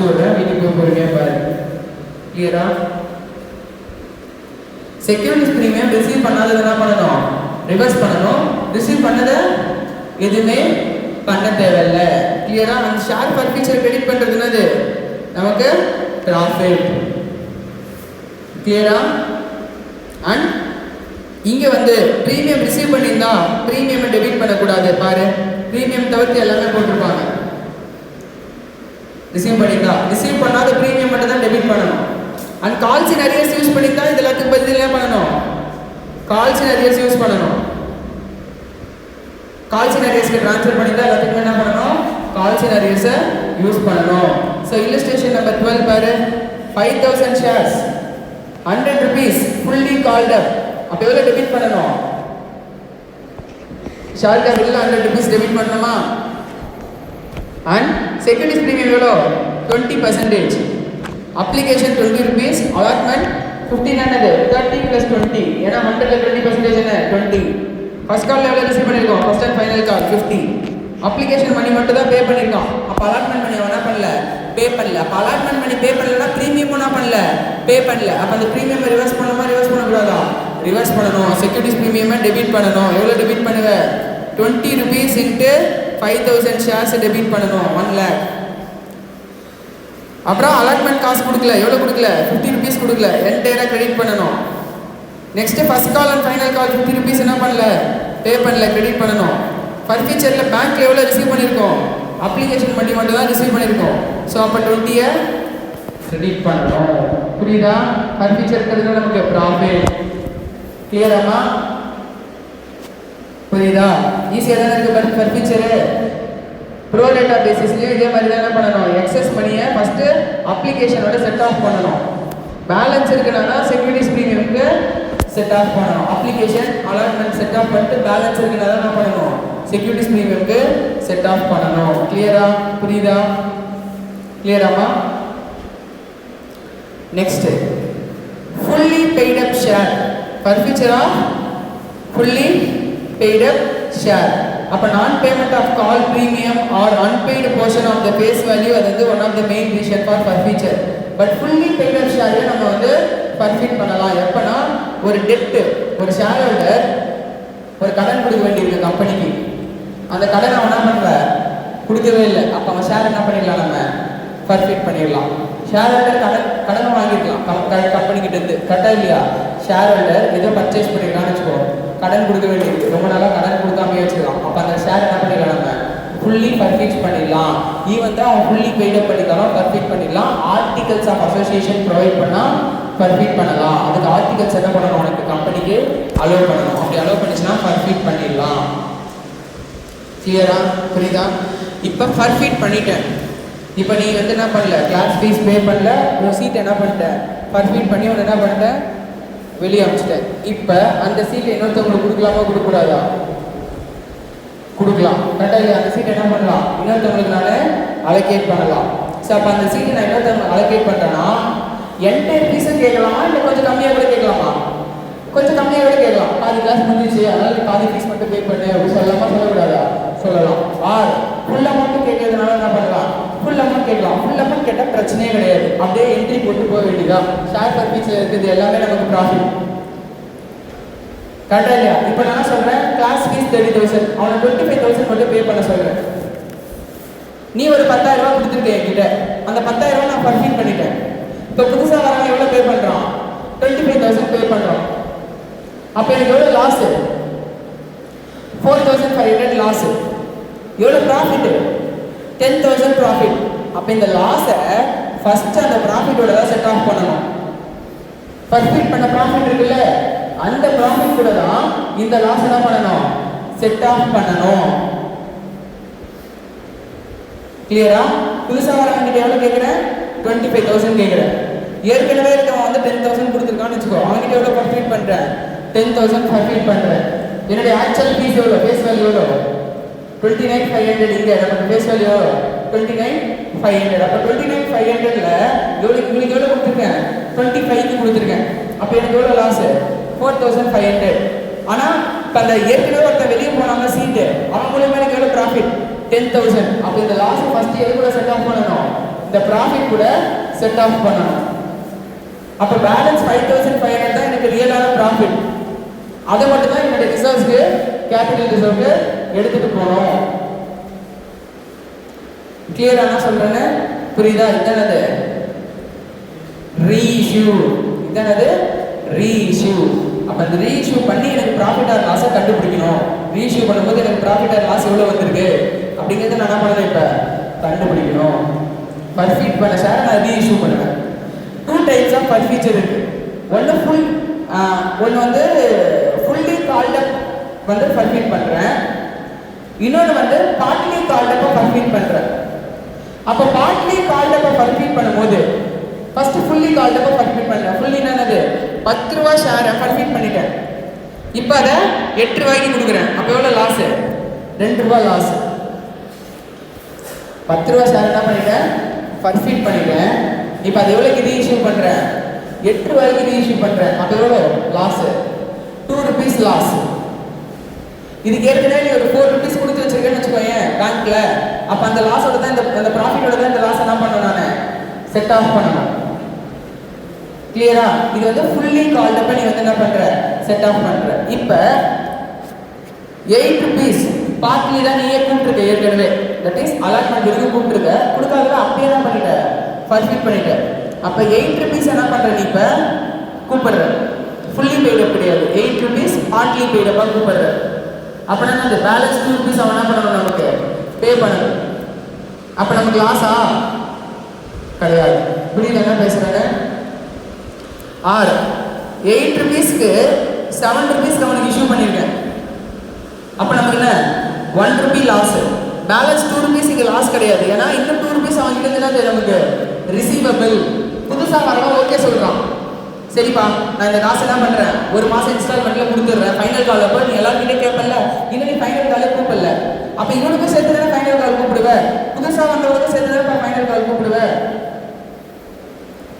அனுப்பிச்சு விடுறேன், வீட்டுக்கு போய் பொறுமையாக பாரு. கிளியரா? செக்யூரிட்டிஸ் ப்ரீமியம் ரிசீவ் பண்ணாதது என்ன பண்ணணும்? ரிவர்ஸ் பண்ணணும். ரிசீவ் பண்ணதை எதுவுமே பண்ண தேவையில்லை. கிளியரா? அந்த ஷேர் ஃபர்ஃபீச்சர் கிரெடிட் பண்ணுறது என்னது? நமக்கு ப்ராஃபிட். கிளியரா? அண்ட் இங்கே வந்து ப்ரீமியம் ரிசீவ் பண்ணியிருந்தா ப்ரீமியம் டெபிட் பண்ணக்கூடாது. பாரு, ப்ரீமியம் தவிர்த்து எல்லாமே போட்டிருப்பாங்க. ரிசீவ் பண்ணியிருந்தா ரிசீவ் பண்ணாத ப்ரீமியம் மட்டும் தான் டெபிட் பண்ணணும். And calls in arrears use பண்ணியிருந்தா இது எல்லாத்துக்கும் பதில் என்ன பண்ணணும்? கால்ஸ் இன் அரியர்ஸ் யூஸ் பண்ணணும். கால்ஸ் இன் அரியர்ஸ்க்கு ட்ரான்ஸ்ஃபர் பண்ணியிருந்தா எல்லாத்துக்குமே என்ன பண்ணணும்? கால்ஸ் இன் அரியர்ஸை யூஸ் பண்ணணும். ஸோ இல்லஸ்ட்ரேஷன் நம்பர் 12 பாரு. 5000 shares 100 rupees fully called up. அப்போ எவ்வளோ டெபிட் பண்ணணும்? ஷேர் கேபிட்டல் 100 rupees டெபிட் பண்ணணுமா? அண்ட் செக்யூரிட்டிஸ் ப்ரீமியம் எவ்வளோ? 20%. அப்ளிகேஷன் 20 rupees, அலாட்மெண்ட் 15 என்னது? 30 + 20. ஏன்னா 100ல் 20% என்ன? 20. ஃபர்ஸ்ட் கால் எவ்வளோ ரிசீவ் பண்ணியிருக்கோம்? First and final call 50. Application money மட்டும் தான் பே பண்ணியிருக்கோம். அப்போ அலாட்மெண்ட் மணி என்ன பண்ணல? பே பண்ணல. அப்போ அலாட்மெண்ட் மணி பே பண்ணலன்னா ப்ரீமியமும் என்ன பண்ணல? பே பண்ணல. அப்போ அந்த ப்ரீமியம் ரிவர்ஸ் பண்ணணுமா? ரிவர்ஸ் பண்ணக்கூடாதா? ரிவர்ஸ் பண்ணணும். செக்யூரிட்டிஸ் ப்ரீமியமை டெபிட் பண்ணணும். எவ்வளோ டெபிட் பண்ணுவேன்? 20 rupees × 5000 ஷேர்ஸ் டெபிட் பண்ணணும், 1 lakh. அப்புறம் அலாட்மெண்ட் காசு கொடுக்கல. எவ்வளோ கொடுக்கல? 50 rupees கொடுக்கல. என்டையராக கிரெடிட் பண்ணணும். Next first call and final call 50 rupees என்ன பண்ணல? பே பண்ணல, கிரெடிட் பண்ணணும். ஃபர்ஃபீச்சரில் பேங்க்ல எவ்வளோ ரிசீவ் பண்ணியிருக்கோம்? அப்ளிகேஷன் மணி மட்டும் தான் ரிசீவ் பண்ணியிருக்கோம். ஸோ அப்போ 20 கிரெடிட் பண்ணணும். புரியுதா? ஃபர்ஃபீச்சர் இருக்கிறதுனால நமக்கு ப்ராஃபிட். கிளியராமா? புரியுதா? ஈஸியாக தானே இருக்குது ஃபர்ஃபீச்சரு. ப்ரோ டேட்டா பேசிஸ்லேயும் இதே மாதிரி தான் என்ன பண்ணணும்? எக்ஸஸ் மணியை ஃபஸ்ட்டு அப்ளிகேஷனோட செட் ஆஃப் பண்ணணும். பேலன்ஸ் இருக்குன்னா செக்யூரிட்டிஸ் ப்ரீமியமுக்கு செட் ஆஃப் பண்ணணும். அப்ளிகேஷன் அலாட்மெண்ட் செட் ஆஃப் பண்ணிட்டு பேலன்ஸ் இருக்குன்னா என்ன பண்ணணும்? செக்யூரிட்டிஸ் ப்ரீமியமுக்கு செட் ஆஃப் பண்ணணும். கிளியரா? புரியுதா? கிளியராமா? Next fully paid up share. ஃபர்ஃபீச்சரா ஃபுல்லி பெய்ட் அப் ஷேர். அப்போ நான் payment of call premium or unpaid portion of the face value, அது வந்து one of the main reason for forfeiture. But fully paid up ஷேரை நம்ம வந்து forfeit பண்ணலாம். எப்போனா ஒரு டெப்ட், ஒரு ஷேர் ஹோல்டர் ஒரு கடன் கொடுக்க வேண்டியிருக்கு கம்பெனிக்கு. அந்த கடனை அவன் என்ன பண்ணல? கொடுக்கவே இல்லை. அப்போ அவன் ஷேர் என்ன பண்ணிடலாம்? நம்ம ஃபர்ஃபீட் பண்ணிடலாம். ஷேர் ஹோல்டர் கடனை வாங்கிக்கலாம் கம்பெனிக்கிட்ட இருந்து. கரெக்டாக இல்லையா? ஷேர் ஹோல்டர் ஏதோ பர்ச்சேஸ் பண்ணிக்கலாம்னு வச்சுக்கோ, கடன் கொடுக்க வேண்டியிருக்கு. ரொம்ப நாளாக கடன் கொடுக்காமே வச்சுக்கலாம். அப்போ அந்த ஷேர் என்ன பண்ணிடலாம்? நம்ம ஃபுல்லி ஃபர்ஃபீட் பண்ணிடலாம். ஈவன் தான் அவன் ஃபுல்லி பெய்ட் அப் பண்ணிக்கலாம், ஃபர்ஃபீட் பண்ணிடலாம். ஆர்டிகல்ஸ் ஆஃப் அசோசியேஷன் ப்ரொவைட் பண்ணால் ஃபர்ஃபீட் பண்ணலாம். அதுக்கு ஆர்டிகல்ஸ் என்ன பண்ணணும்? உனக்கு கம்பெனிக்கு அலோவ் பண்ணணும். அப்படி அலோவ் பண்ணிச்சுன்னா ஃபர்ஃபீட் பண்ணிடலாம். கிளியரா? புரியுதா? இப்போ ஃபர்ஃபீட் பண்ணிட்டேன். இப்போ நீ வந்து என்ன பண்ணல? கிளாஸ் ஃபீஸ் பே பண்ணல, உன் சீட் என்ன பண்ணிட்ட? ஃபர்ஃபீட் பண்ணி உன்னை என்ன பண்ணிட்ட? வெளியே அனுப்பிச்சிட்டேன். இப்போ அந்த சீட்டை இன்னொருத்தவங்களுக்கு கொடுக்கலாமா? கொடுக்கக்கூடாதா? கொடுக்கலாம். கரெக்டாக இல்லையா? அந்த சீட்டை என்ன பண்ணலாம்? இன்னொருத்தவங்களுக்கு நான் அலோகேட் பண்ணலாம். ஸோ அப்போ அந்த சீட்டை நான் இன்னொருத்தவங்களுக்கு அலோகேட் பண்ணுறேன்னா என்டையர் ஃபீஸும் கேட்கலாமா? இல்லை கொஞ்சம் கம்மியாக கூட கேட்கலாமா? கொஞ்சம் கம்மியாக கூட கேட்கலாம். பாதி கிளாஸ் முடிஞ்சிச்சு, அதனால பாதி ஃபீஸ் மட்டும் பே பண்ணு அப்படின்னு சொல்லலாமா? சொல்லக்கூடாதா? சொல்லலாம். ஆர் ஃபுல் அமௌண்ட்டு கேட்கறதுனால என்ன பண்ணலாம்? ஃபுல் அமௌண்ட் கேட்கலாம். ஃபுல் அமௌண்ட் கேட்டால் பிரச்சனையே கிடையாது. அப்படியே என்ட்ரி போட்டு போக வேண்டியதான். ஷேர் ஃபர்ஃபீச்சர் இருக்குது எல்லாமே நமக்கு ப்ராஃபிட். கரெக்டாக இல்லையா? இப்போ நான் சொல்கிறேன், கிளாஸ் ஃபீஸ் 30,000, அவனை 25,000 மட்டும் பே பண்ண சொல்கிறேன். நீ ஒரு 10,000 ரூபா கொடுத்துருக்கேன் என்கிட்ட. அந்த 10,000 ரூபா நான் ஃபர்ஃபீட் பண்ணிட்டேன். இப்போ புதுசாக வரவங்க எவ்வளோ பே பண்ணுறான்? 25,000 பே பண்ணுறான். அப்போ எனக்கு எவ்வளோ லாஸு? 4,500 லாஸு. எவ்வளோ ப்ராஃபிட்டு? 10,000 ப்ராஃபிட். அப்போ இந்த லாஸை ஃபஸ்ட்டு அந்த ப்ராஃபிட்டோட தான் செட் ஆஃப் பண்ணணும். ஃபர்ஃபீட் பண்ண ப்ராஃபிட் இருக்குல்ல, அந்த ப்ராஃபிட் கூட தான் இந்த லாஸ் என்ன பண்ணணும்? செட் ஆஃப் பண்ணணும். கிளியரா? புதுசாக வரவங்கிட்ட எவ்வளோ கேட்குறேன்? 25,000 கேட்குறேன். ஏற்கனவே இருக்கவன் வந்து 10,000 கொடுத்துருக்கான்னு வச்சுக்கோ, அவங்ககிட்ட எவ்வளோ ஃபர்ஃபீட் பண்ணுறேன்? 10,000 ஃபர்ஃபீட் பண்ணுறேன். என்னுடைய ஆக்சுவல் ஃபீஸ் எவ்வளோ? ஃபேஸ் வேல்யூ எவ்வளோ? 29,500. இங்கே நமக்கு ஃபேஸ் வேல்யூ எவ்வளோ? 29,500. அப்போ 29,500ல் உங்களுக்கு எவ்வளோ கொடுத்துருக்கேன்? 25க்கு கொடுத்துருக்கேன். அப்போ எனக்கு எவ்வளோ லாஸு? 4,500. ஆனால் இப்போ அந்த ஏற்கனவே ஒருத்தர் வெளியே போனாங்க சீட்டு, அவங்க மூலியமாக எனக்கு எவ்வளோ ப்ராஃபிட்? 10,000. அப்போ இந்த லாஸை ஃபஸ்ட்டு எது கூட செட் ஆஃப் பண்ணணும்? இந்த ப்ராஃபிட் கூட செட் ஆஃப் பண்ணணும். அப்போ பேலன்ஸ் 5500 தான் எனக்கு ரியலான ப்ராஃபிட். அதை மட்டும் தான் என்னுடைய ரிசர்வ்ஸ்க்கு கேபிட்டல் ரிசர்வ்க்கு எடுத்துட்டு போகணும். கிளியரா நான் சொல்றேன்னு புரியுதா? இதானது ரீஇஷ்யூ. இதானது ரீஇஷ்யூ. அப்ப அந்த ரீஇஷ்யூ பண்ணி எனக்கு ப்ராஃபிட் ஆர் லாஸை கண்டுபிடிக்கணும். ரீஇஷ்யூ பண்ணும்போது எனக்கு ப்ராஃபிட் ஆர் லாஸ் எவ்வளோ வந்திருக்கு அப்படிங்கிறத நான் என்ன பண்ணணும், இப்போ கண்டுபிடிக்கணும். பர்ஃபீட் பண்ண ஷேர் நான் ரீஇஷ்யூ பண்ணுவேன். 2 டைப்ஸ் ஆஃப் பர்ஃபீச்சர் இருக்கு. ஒன்று வந்து ஃபுல்லி கால்ட் அப் வந்து பர்ஃபீட் பண்ணுறேன். இன்னொன்று வந்து பார்ட்லி கால்ட் அப்போ பர்ஃபீட் பண்ணுறேன். அப்போ பார்ட்லி கால்ட் அப்போ பர்ஃபீட் பண்ணும்போது ஃபர்ஸ்ட் ஃபுல்லி கால்ட் அப்போ பர்ஃபீட் பண்ணுறேன். ஃபுல்லி என்னது 10 ரூபா ஷேரை பர்ஃபீட் பண்ணிட்டேன். இப்போ அதை 8 ரூபாய்க்கு கொடுக்குறேன். அப்போ எவ்வளோ லாஸு? 2 ரூபா லாஸ். 10 ரூபா ஷேர் என்ன பண்ணிட்டேன், பர்ஃபீட் பண்ணிட்டேன். இப்போ அது எவ்வளோக்கு ரீஇஷ்யூ பண்ணுறேன்? 8 ரூபாய்க்கு ரீஇஷ்யூ பண்ணுறேன். அப்போ எவ்வளோ லாஸு? 2 rupees loss. இதுக்கு ஏற்கனவே நீ ஒரு 4 rupees கொடுத்து வச்சிருக்கேன்னு வச்சுக்கோயேன் பேங்க்ல. அப்போ அந்த லாஸோட தான் இந்த ப்ராஃபிட்டோட தான் இந்த லாஸ் என்ன பண்ணணும், நான் செட் ஆஃப் பண்ணணும். கிளியரா? இது வந்து ஃபுல்லி கால்ட் அப்ப நீ வந்து என்ன பண்ற, செட் ஆஃப் பண்ற. இப்போ 8 rupees பார்ட்லி தான் நீயே கூப்பிட்டுருக்க ஏற்கனவே. தட் இஸ் அலாட்மெண்ட் இருக்கு கூப்பிட்டுருக்க. கொடுக்காத அப்படியே என்ன பண்ணிட்ட, பர்ஃபீட் பண்ணிட்ட. அப்போ 8 rupees என்ன பண்ற நீ இப்போ கூப்பிடுற. ஃபுல்லி பெய்டப் கிடையாது, 8 rupees பார்ட்லி பெய்டப்பா கூப்பிடுற. அப்படின்னா அந்த பேலன்ஸ் 2 rupees அவன் என்ன பண்ணணும், நமக்கு பே பண்ணணும். அப்போ நமக்கு லாஸா கிடையாது. புரியுது என்ன பேசுறாங்க? ஆர் 8 rupeesக்கு 7 rupees அவனுக்கு இஷ்யூ பண்ணியிருக்கேன். அப்போ நமக்கு என்ன 1 rupee லாஸ். பேலன்ஸ் 2 rupees இங்கே லாஸ் கிடையாது. ஏன்னா இன்னும் 2 rupees அவன் கிட்ட நமக்கு ரிசீவபிள். புதுசாக வரலாம் ஓகே சொல்கிறான். சரிப்பா நான் இந்த காசு என்ன பண்ணுறேன், ஒரு மாதம் இன்ஸ்டால்மெண்ட்டில் கொடுத்துட்றேன். ஃபைனல் கால் அப்போ நீ எல்லாருக்கிட்டே கேட்பல, இன்னும் நீ ஃபைனல் காலே கூப்பிடல. அப்போ இவனுக்கும் சேர்த்து தானே ஃபைனல் கால் கூப்பிடுவேன், புதுசாக வந்தவங்களுக்கும் சேர்த்து தானே ஃபைனல் கால் கூப்பிடுவேன்.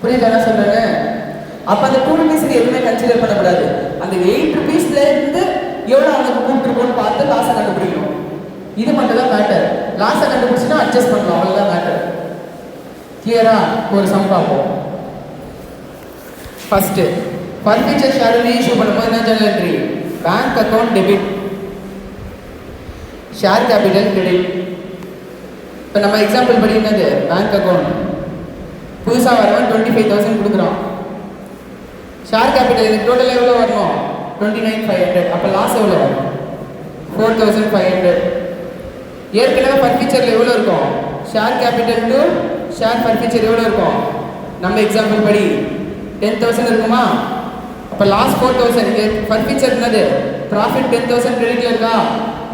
புரியுது என்ன சொல்றாங்க? அப்ப அந்த 2 rupees எதுவுமே கன்சிடர் பண்ணக்கூடாது. அந்த 8 rupeesல இருந்து எவ்வளவு அவனுக்கு கூப்பிட்டுருக்கோன்னு பார்த்து லாஸை கண்டுபிடிக்கணும். இது மட்டும் தான் மேட்டர். லாஸை கண்டுபிடிச்சுன்னா அட்ஜஸ்ட் பண்ணலாம், அவ்வளவுதான் மேட்டர். கிளியரா? ஒரு சம் பார்ப்போம். ஃபர்ஸ்ட் பர்ஃபீச்சர் ஷேர் ரீஇஷ்யூ பண்ணும்போது என்ன journal entry? Bank account debit, share capital credit. இப்போ நம்ம எக்ஸாம்பிள் படி என்னது, பேங்க் அக்கவுண்ட் புதுசாக வரவன் 25,000 கொடுக்குறான். ஷேர் கேபிட்டல் இதுக்கு டோட்டல் எவ்வளோ வரணும், 29,500. அப்போ லாஸ் எவ்வளோ வரும், 4,500. ஏற்கனவே பர்ஃபீச்சரில் எவ்வளோ இருக்கும், ஷேர் கேபிட்டல் டு ஷேர் பர்ஃபீச்சர் எவ்வளோ இருக்கும், நம்ம எக்ஸாம்பிள் படி 10,000 இருக்குமா? அப்போ லாஸ் 4,000. இங்கே பர்ஃபீச்சர் என்னது, ப்ராஃபிட் 10,000 கிரெடிட்ல இருக்கா,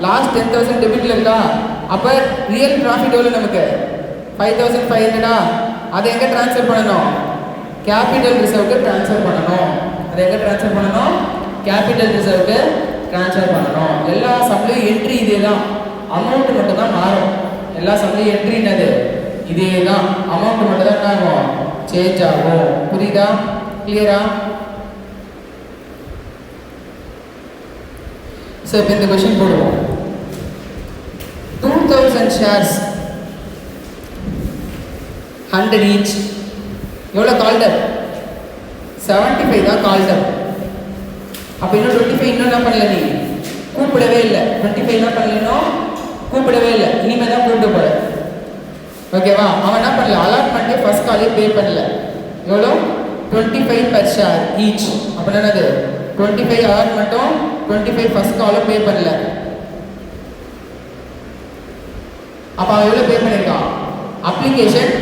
லாஸ் 10,000 டெபிட்ல இருக்கா. அப்போ ரியல் ப்ராஃபிட் எவ்வளோ நமக்கு 5,500. அதை எங்கே ட்ரான்ஸ்ஃபர் பண்ணணும், கேபிட்டல் ரிசர்வ்க்கு ட்ரான்ஸ்ஃபர் பண்ணணும். அதை எங்கே ட்ரான்ஸ்ஃபர் பண்ணணும், கேபிட்டல் ரிசர்வ்க்கு ட்ரான்ஸ்ஃபர் பண்ணணும். எல்லா சம்லையும் என்ட்ரி இதே தான், அமௌண்ட் மட்டும் தான் மாறும். எல்லா சம்லையும் என்ட்ரி என்னது இதே தான், அமௌண்ட் மட்டும் தான் என்ன ஆகும், சேஞ்ச் ஆகும். புரியுதா? கிளியரா? ஸோ இப்போ இந்த கொஸ்டின் போடுவோம். 2,000 ஷேர்ஸ் 100 ஈச். எவ்வளோ கால்டர், 75 தான் கால்டர். அப்போ இன்னும் 25 இன்னும் என்ன பண்ணல, நீ கூப்பிடவே இல்லை. 25 என்ன பண்ணலனோ கூப்பிடவே இல்லை, இனிமேல் தான் கூப்பிட்டு போட. ஓகேவா? அவன் என்ன பண்ணல, அலாட்மெண்ட்டே ஃபர்ஸ்ட் காலே பே பண்ணல. எவ்வளோ, 25 பெர் ஷேர் ஈச். அப்போ என்னது 25 அலாட்மெண்ட்டும் 25 ஃபர்ஸ்ட் காலும் பே பண்ணல. அப்போ அவன் எவ்வளோ பே பண்ணியிருக்கான், அப்ளிகேஷன்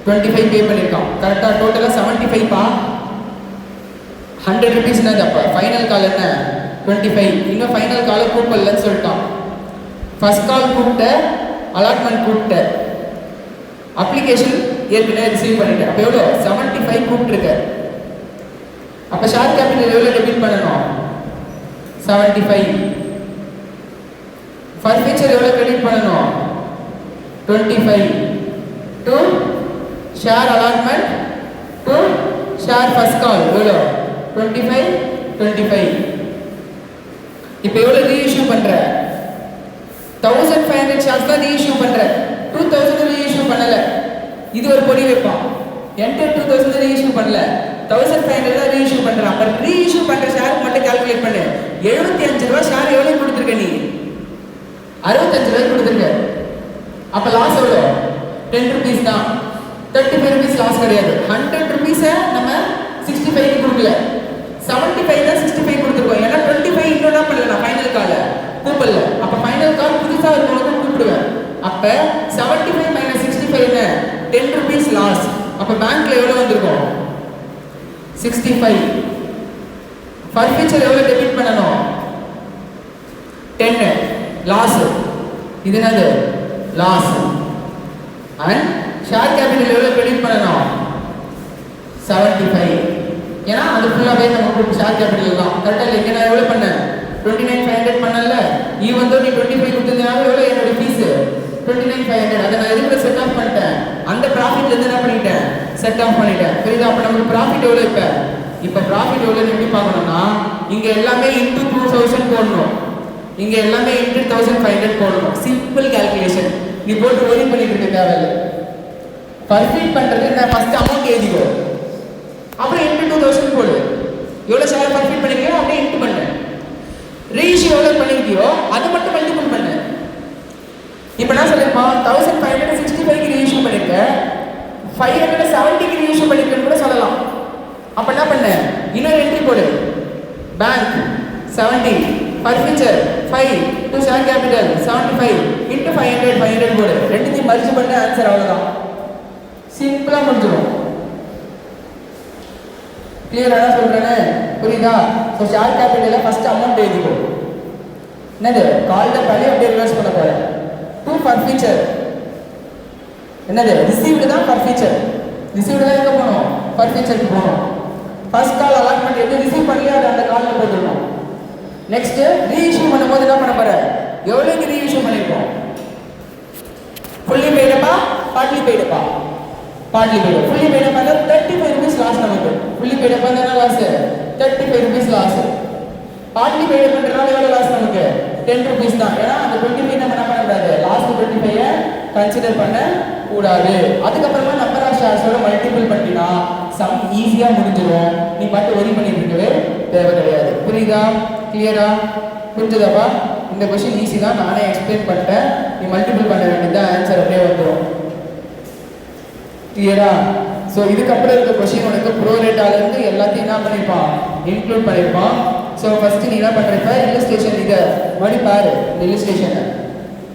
25 பே பண்ணியிருக்கான். கரெக்டாக டோட்டலாக 75 பா. 100 rupees என்னது. அப்போ ஃபைனல் கால் என்ன 25. இன்னும் ஃபைனல் காலை கூப்பிடலன்னு சொல்லிட்டான். ஃபர்ஸ்ட் கால் கூப்பிட்ட, அலாட்மெண்ட் கூப்பிட்ட, அப்ளிகேஷன் ஏற்கனவே ரிசீவ் பண்ணிட்டேன். அப்போ எவ்வளோ 75 கூப்பிட்டுருக்க. அப்போ ஷேர் கேபிட்டல் எவ்வளோ டெபிட் பண்ணணும், 75. பர்ஃபீச்சர் எவ்வளோ கிரெடிட் பண்ணணும், 25 to share allotment to share first கால் எவ்வளோ 25. இப்போ எவ்வளோ ரீஇஷ்யூ பண்ணுற, 1,500 ஷேர்ஸ் தான் ரீஇஷ்யூ பண்ணுற, 2,000 ரீஇஷ்யூ பண்ணலை. இது ஒரு பொடி வைப்பான். என்டர் 2000 ரீஇஷ்யூ பண்ணல, 1500 தான் ரீஇஷ்யூ பண்றான். அப்ப ரீஇஷ்யூ பண்ற ஷேருக்கு மட்டும் கால்குலேட் பண்ணு. 75 ரூபாய் ஷேர் எவ்வளவு கொடுத்துருக்க நீ? 65 ரூபாய் கொடுத்துருக்க. அப்ப லாஸ் எவ்வளோ? 10 rupees தான். 35 rupees லாஸ் கிடையாது. 100 rupees நம்ம 65 கொடுக்கல, 75 தான் 65 கொடுத்துருக்கோம். ஏன்னா 25 இன்னும் என்ன பண்ணல, நான் ஃபைனல் கால கூப்பிடல. அப்ப ஃபைனல் கால் புதுசா இருக்கவங்களுக்கு கூப்பிடுவேன். அப்ப 75 minus 65 என்ன? 10 rupees லாஸ். அப்ப பேங்க்ல எவ்வளவு வந்திருக்கும்? 65. ஃபர்னிச்சர் எவ்வளவு டெபிட் பண்ணணும்? 10 லாஸ். இது என்னது? லாஸ். அண்ட் ஷேர் கேபிட்டல் எவ்வளவு கிரெடிட் பண்ணணும்? 75. ஏன்னா அது ஃபுல்லாவே நம்ம ஷேர் கேபிட்டல் தான். கரெக்டா இல்ல? நான் எவ்வளவு பண்ணேன்? 29,500 பண்ணல. ஈவன் தோ நீ 25 கொடுத்ததுனால எவ்வளவு என்னோட ஃபீஸ்? 29,500. அதை நான் எதுக்கு செட் ஆஃப் பண்ணிட்டேன்? அந்த ப்ராஃபிட்ல இருந்து என்ன பண்ணிட்டேன்? செட் ஆஃப் பண்ணிட்டேன். புரியுதா? அப்ப நமக்கு ப்ராஃபிட் எவ்வளவு? இப்ப ப்ராஃபிட் எவ்வளவு எப்படி பார்க்கணும்னா, இங்க எல்லாமே இன்டு 2000 போடணும், இங்க எல்லாமே இன்டு 1500 போடணும். Simple calculation. நீ போட்டு ஒரி பண்ணிட்டு இருக்க தேவையில்லை. பர்ஃபெக்ட் பண்றது நான் ஃபர்ஸ்ட் அமௌண்ட் எழுதிக்கோ, அப்புறம் இன்டு 2000 போடு. எவ்வளவு ஷேர் பர்ஃபெக்ட் பண்ணிக்கோ அப்படியே இன்டு பண்ணு. ரேஷியோ எவ்வளவு பண்ணிக்கியோ அது மட்டும் மல்டிபிள் பண்ணு. இப்போ நான் சொல்லிருப்போம் 1565 ரேஷியோ பண்ணிருக்க, 570 ரேஷியோ பண்ணிருக்கேன்னு கூட சொல்லலாம். அப்ப என்ன பண்ண? இன்னொரு என்ட்ரி போடு. Bank 70, furniture 5, to share capital 75 into 500 போடு. ரெண்டுத்தையும் மர்ஜ் பண்ண ஆன்சர் அவ்வளவுதான். சிம்பிளா முடிஞ்சிடும். கிளியரா சொல்றேனே? புரியுதா? சோ ஷேர் கேபிட்டல்ல ஃபர்ஸ்ட் அமௌண்ட் எழுதிக்கோ. என்னது? கால் த வேல்யூ அப்படியே ரிவர்ஸ் பண்ண போறேன். டு ஃபர்னிச்சர் என்னது? ரிசீவ்டு தான் ஃபர்னிச்சர். ரிசீவ்டு தான் எங்க போகணும்? ஃபர்னிச்சருக்கு போகணும். ஃபர்ஸ்ட் கால் அலாட்மெண்ட் எது ரிசீவ் பண்ணலையோ அது அந்த கால்ல போட்டுடணும். நெக்ஸ்ட் ரீஇஷ்யூ பண்ணும்போது என்ன பண்ண போற? எவ்வளவுக்கு ரீஇஷ்யூ பண்ணிருக்கோம்? ஃபுல்லி பெய்டப்பா, பார்ட்லி பெய்டப்பா? Partly paid. ஃபுல்லி பெய்டப்பா 35 rupees லாஸ் நமக்கு. ஃபுல்லி பெய்டப்பா என்ன loss? 35 rupees loss. Partly paid பண்றதுனால எவ்வளவு லாஸ் நமக்கு? 10 rupees தான். ஏன்னா அந்த 25 நம்ம என்ன பண்ண கூடாது? லாஸ்ட் 25 கன்சிடர் பண்ண கூடாது. அதுக்கப்புறமா நம்பர் ஆஃப் ஷேர்ஸோட மல்டிபிள் பண்ணினா சம் ஈஸியா முடிஞ்சிடும். நீ பாட்டு ஒரி பண்ணிட்டு இருக்கவே தேவை கிடையாது. புரியுதா? கிளியரா? புரிஞ்சுதாப்பா? இந்த क्वेश्चन ஈஸி தான், நானே எக்ஸ்பிளைன் பண்ணிட்டேன். நீ மல்டிபிள் பண்ண வேண்டியது ஆன்சர் அப்படியே வந்துடும். கிளியரா? ஸோ இதுக்கப்புறம் இருக்க क्वेश्चन உனக்கு ப்ரோ ரேட்டால இருந்து எல்லாத்தையும் என்ன பண்ணிருப்பான்? இன்க்ளூட் பண்ணிருப்பான். ஸோ ஃபர்ஸ்ட் நீ என்ன பண்றப்ப இல்லஸ்ட்ரேஷன் இதை மறுபடி பாரு. இந்த இல்லஸ்ட்ரேஷனை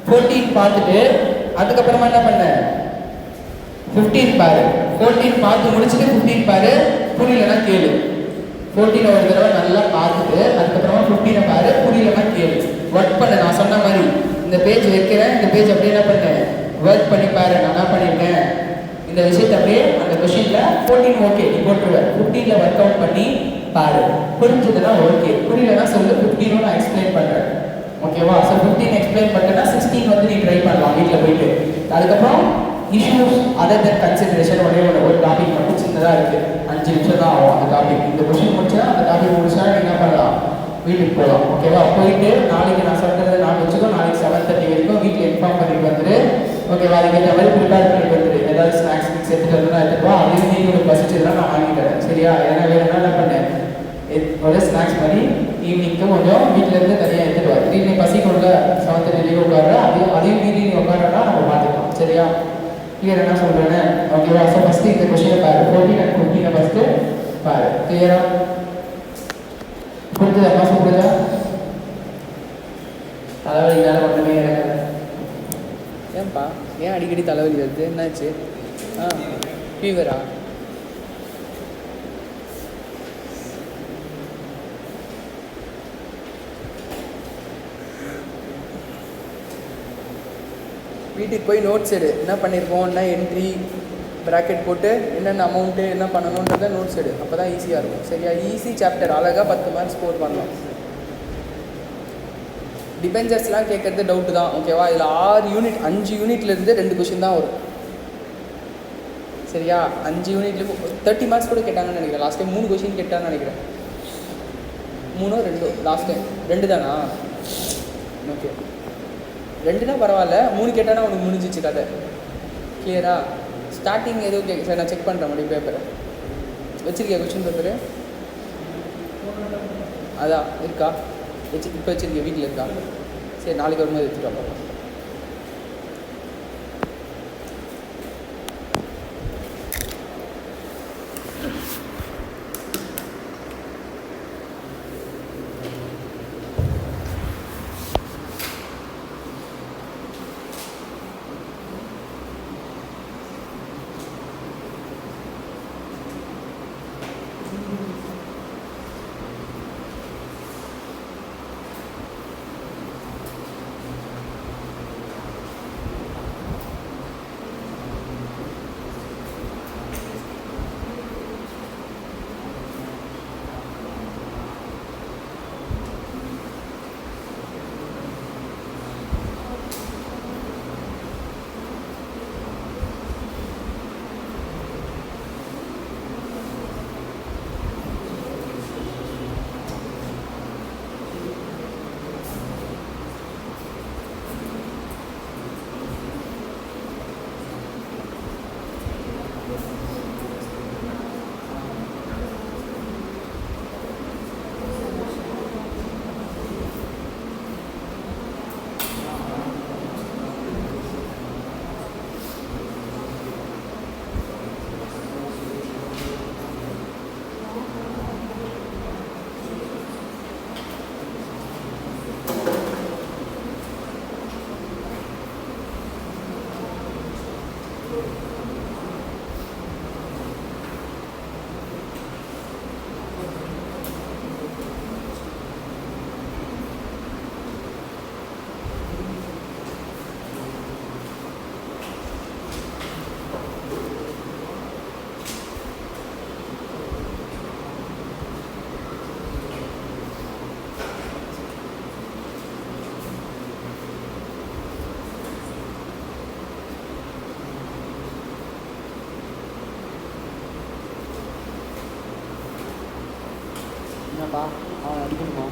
14 பார்த்துட்டு அதுக்கப்புறமா என்ன பண்ண? 15 பாரு. 14 பார்த்து முடிச்சுட்டு 15 பாரு. புரியலன்னா கேளு. 14 ஒரு தடவை நல்லா பார்த்துட்டு அதுக்கப்புறமா 15 பாரு. புரியலன்னா கேளு. ஒர்க் பண்ண. நான் சொன்ன மாதிரி இந்த பேஜ் வைக்கிறேன். இந்த பேஜ் அப்படியே என்ன பண்ண? ஒர்க் பண்ணி பாரு. நான் என்ன பண்ணிருக்கேன்? இந்த விஷயத்தை அப்படியே அந்த கொஸ்டின்ல 14 ஓகே நீ போட்டுருவ. 15ல ஒர்க் அவுட் பண்ணி பாரு. புரிஞ்சதுன்னா ஓகே, புரியலன்னா சொல்லு. 15 நான் எக்ஸ்பிளைன் பண்றேன். ஓகேவா? ஸோ 15 எக்ஸ்பிளைன் பண்ணா 16 வந்து நீ ட்ரை பண்ணலாம் வீட்டில் போயிட்டு. அதுக்கப்புறம் இஷ்யூஸ் அதர் தென் கன்சிடரேஷன் ஒரே ஒரு டாபிக் மட்டும் சின்னதாக இருக்கு. 5 நிமிஷம் தான் ஆகும் அந்த டாபிக். இந்த கொஸ்டின் முடிச்சா அந்த டாபிக் முடிச்சா நீ என்ன பண்ணலாம்? வீட்டுக்கு போகலாம். ஓகேவா? போயிட்டு நாளைக்கு நான் சொல்றது நான் வச்சுக்கோ. நாளைக்கு 7:30 வரைக்கும் வீட்டில் இன்ஃபார்ம் பண்ணிட்டு வந்துரு. ஓகேவா? அதுக்கேற்ற மாதிரி ப்ரிப்பேர் பண்ணிட்டு வந்துரு. ஏதாவது ஸ்நாக்ஸ் மிக்ஸ் எடுத்துட்டு வந்து எடுத்துட்டு வா. அதையும் நீ உங்களுக்கு பசிச்சதுலாம் நான் வாங்கி தரேன். சரியா? ஏன்னா வேணும்னா என்ன பண்ணேன்? ஒரு ஸ்நாக்ஸ் மாதிரி ஈவினிங்க்கு கொஞ்சம் வீட்டில் இருந்து தனியாக எடுத்துட்டு வா. திடீர்னு பசி கொண்டு 7:30 உட்கார அதையும் மீறி நீ உட்காரனா நம்ம பார்த்துக்கலாம். சரியா? கிளியர் என்ன சொல்றேன்னு? ஓகேவா? ஸோ ஃபர்ஸ்ட் இந்த கொஸ்டினை பாரு. 14 and 15 ஃபர்ஸ்ட் பாரு. கிளியரா? புரிஞ்சுதா? மாசம் புரியுதா? தலைவலி வேலை ஒன்றுமே இறங்கல. ஏன்பா ஏன் அடிக்கடி தலைவலி வருது? என்னாச்சு? ஃபீவரா? வீட்டுக்கு போய் நோட்ஸ் எடு. என்ன பண்ணியிருக்கோம், என்ன என்ட்ரி ப்ராக்கெட் போட்டு என்னென்ன அமௌண்ட்டு என்ன பண்ணணுன்றத நோட்ஸ் எடு. அப்போ தான் ஈஸியாக இருக்கும். சரியா? ஈஸி சாப்டர், அழகாக 10 மார்க்ஸ் ஸ்கோர் பண்ணலாம். டிபெஞ்சர்ஸ்லாம் கேட்குறது டவுட்டு தான். ஓகேவா? இதில் 6 யூனிட் 5 யூனிட்லேருந்து 2 கொஷின் தான் வரும். சரியா? 5 யூனிட்லேயும் 30 மார்க்ஸ் கூட கேட்டாங்கன்னு நினைக்கிறேன். லாஸ்ட் டைம் 3 கொஷின் கேட்டான்னு நினைக்கிறேன். 3 2 லாஸ்ட் டைம் 2 தானா? ஓகே 2 தான் பரவாயில்ல. 3 கேட்டானா உனக்கு முடிஞ்சிச்சு கதை. கிளியரா? ஸ்டார்டிங் எதுவும் கேட்க சார், நான் செக் பண்ணுறேன் மறுபடியும் பேப்பரை. வச்சுருக்கியா கொஷின் பேப்பரு? அதான் இருக்கா? இப்போ வச்சுருக்கிய வீட்டில் இருக்கா? சரி, நாளைக்கு வரும்போது எடுத்துகிட்டு வாப்பா. என்னப்பா அவன் அடிக்கணுமா?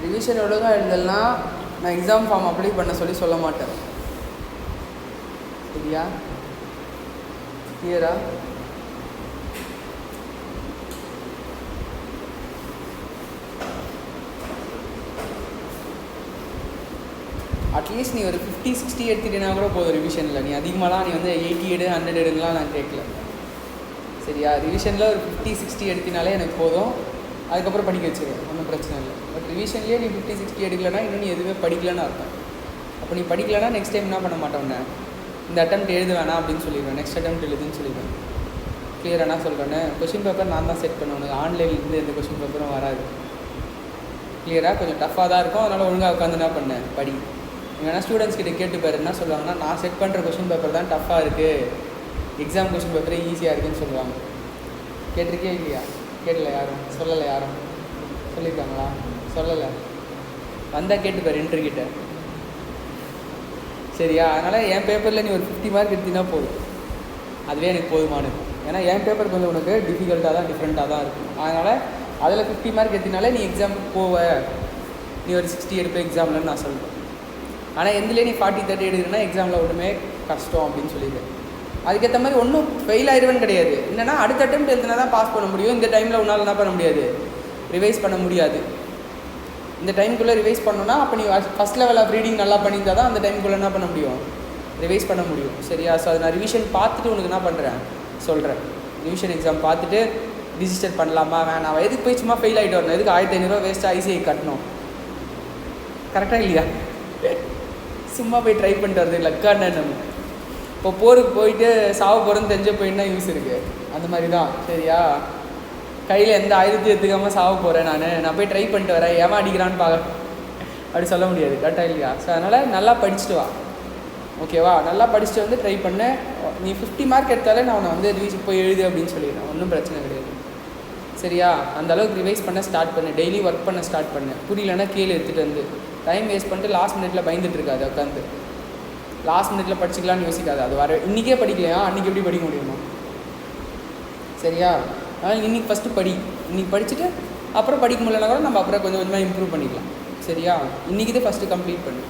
ரிவிஷன் ஒழுங்காக எழுதலைன்னா நான் எக்ஸாம் ஃபார்ம் அப்ளை பண்ண சொல்ல மாட்டேன். சரியா? கிளியரா? அட்லீஸ்ட் நீ ஒரு 50-60 எடுத்துட்டேன்னா கூட போதும் ரிவிஷனில். நீ அதிகமாகலாம் நீ வந்து 80 எடு 100 எடுங்கலாம் நான் கேட்கல. சரியா? ரிவிஷனில் ஒரு 50-60 எடுத்தினாலே எனக்கு போதும். அதுக்கப்புறம் படிக்க வச்சுருவேன், ஒன்றும் பிரச்சனை இல்லை. பட் ரிவிஷன்லேயே நீ 50-60 எடுக்கலைன்னா இன்னும் நீ எதுவுமே படிக்கலன்னு அர்த்தம். அப்போ நீ படிக்கலைன்னா நெக்ஸ்ட் டைம் என்ன பண்ண மாட்டோன்னே, இந்த அட்டெம்ப்ட் எழுத வேணாம் அப்படின்னு சொல்லிடுவேன், நெக்ஸ்ட் அட்டெம்ப்ட் எழுதுன்னு சொல்லிடுவேன். கிளியராக என்ன சொல்கிறேன்னு, கொஷின் பேப்பர் நான் தான் செட் பண்ணுவேன். உனக்கு ஆன்லைன்லேருந்து எந்த கொஷின் பேப்பரும் வராது. கிளியராக கொஞ்சம் டஃப்பாக தான் இருக்கும். அதனால் ஒழுங்காக உட்காந்து என்ன பண்ணேன், படி. வேணால் ஸ்டூடெண்ட்ஸ் கிட்ட கேட்டு பாரு, என்ன சொல்லுவாங்கன்னா, நான் செட் பண்ணுற கொஷின் பேப்பர் தான் டஃப்பாக இருக்குது, எக்ஸாம் கொஷின் பேப்பரே ஈஸியாக இருக்குதுன்னு சொல்லுவாங்க. கேட்டிருக்கே இல்லையா? கேட்கல யாரும், சொல்லலை யாரும், சொல்லியிருக்காங்களா? சொல்லலை. வந்தால் கேட்டுப்பார் இன்டர்கிட்ட. சரியா? அதனால் என் பேப்பரில் நீ ஒரு 50 மார்க் எடுத்தினா போதும், அதுவே எனக்கு போதுமானது. ஏன்னா என் பேப்பர் கொஞ்சம் உனக்கு டிஃபிகல்ட்டாக தான், டிஃப்ரெண்ட்டாக தான் இருக்கும். அதனால் அதில் 50 மார்க் எடுத்தினாலே நீ எக்ஸாமுக்கு போவ, நீ ஒரு 60 எடுப்ப எக்ஸாம்லன்னு நான் சொல்லுவேன். ஆனால் எதுலேயே நீ 40-30 எடுக்கிறேன்னா எக்ஸாமில் ஒன்றுமே கஷ்டம் அப்படின்னு சொல்லிடுவேன். அதுக்கேற்ற மாதிரி ஒன்றும் ஃபெயில் ஆயிடுவேன்னு கிடையாது. என்னென்னா அடுத்த அட்டெம்ப்ட் எழுதுனா தான் பாஸ் பண்ண முடியும். இந்த டைமில் உன்னால் என்ன பண்ண முடியாது, ரிவைஸ் பண்ண முடியாது. இந்த டைமுக்குள்ளே ரிவைஸ் பண்ணோன்னா அப்போ நீ ஃபஸ்ட் லெவல் ஆஃப் ரீடிங் நல்லா பண்ணியிருந்தால் தான் அந்த டைமுக்குள்ளே என்ன பண்ண முடியும், ரிவைஸ் பண்ண முடியும். சரியா? ஸோ அதை நான் ரிவிஷன் பார்த்துட்டு உனக்கு என்ன பண்ணுறேன் சொல்கிறேன். ரிவிஷன் எக்ஸாம் பார்த்துட்டு ரிஜிஸ்டர் பண்ணலாமா வேணாம், எதுக்கு போய் சும்மா ஃபெயில் ஆகிட்டு வரணும், எதுக்கு 1500 வேஸ்ட்டாக ஐசிஐ கட்டணும். கரெக்டாக இல்லையா? சும்மா போய் ட்ரை பண்ணிட்டு வருது லக்கான நம்ம. இப்போ போருக்கு போயிட்டு சாவு போகிறேன்னு தெரிஞ்ச போயின்னா யூஸ் இருக்குது. அந்த மாதிரி தான். சரியா? கையில் எந்த ஆயுதத்தையும் எடுத்துக்காமல் சாவு போகிறேன் நான் போய் ட்ரை பண்ணிட்டு வரேன், ஏமா அடிக்கிறான்னு பார்க்க அப்படி சொல்ல முடியாது. கரெக்டாக இல்லையா? ஸோ அதனால் நல்லா படிச்சுட்டு வா. ஓகேவா? நல்லா படிச்சுட்டு வந்து ட்ரை பண்ண. நீ 50 மார்க் எடுத்தாலே நான் உன்னை வந்து ரிவைஸ் போய் எழுது அப்படின்னு சொல்லிடுறேன், ஒன்றும் பிரச்சனை கிடையாது. சரியா? அந்தளவுக்கு ரிவைஸ் பண்ண ஸ்டார்ட் பண்ணு, டெய்லி ஒர்க் பண்ண ஸ்டார்ட் பண்ணு. புரியலன்னா கீழே எடுத்துகிட்டு வந்து டைம் வேஸ்ட் பண்ணிட்டு லாஸ்ட் மினிட்ல பயந்துட்டு இருக்காது. உட்காந்து லாஸ்ட் மினிட்ல படிச்சிக்கலான்னு யோசிக்காது. அது வர இன்றைக்கே படிக்கலையா, அன்றைக்கி எப்படி படிக்க முடியுமா? சரியா? அதனால் இன்றைக்கி ஃபஸ்ட்டு படி. இன்றைக்கி படிச்சுட்டு அப்புறம் படிக்க முடியலன்னா கூட நம்ம அப்புறம் கொஞ்சம் கொஞ்சமாக இம்ப்ரூவ் பண்ணிக்கலாம். சரியா? இன்றைக்கி தான் ஃபஸ்ட்டு கம்ப்ளீட் பண்ணு.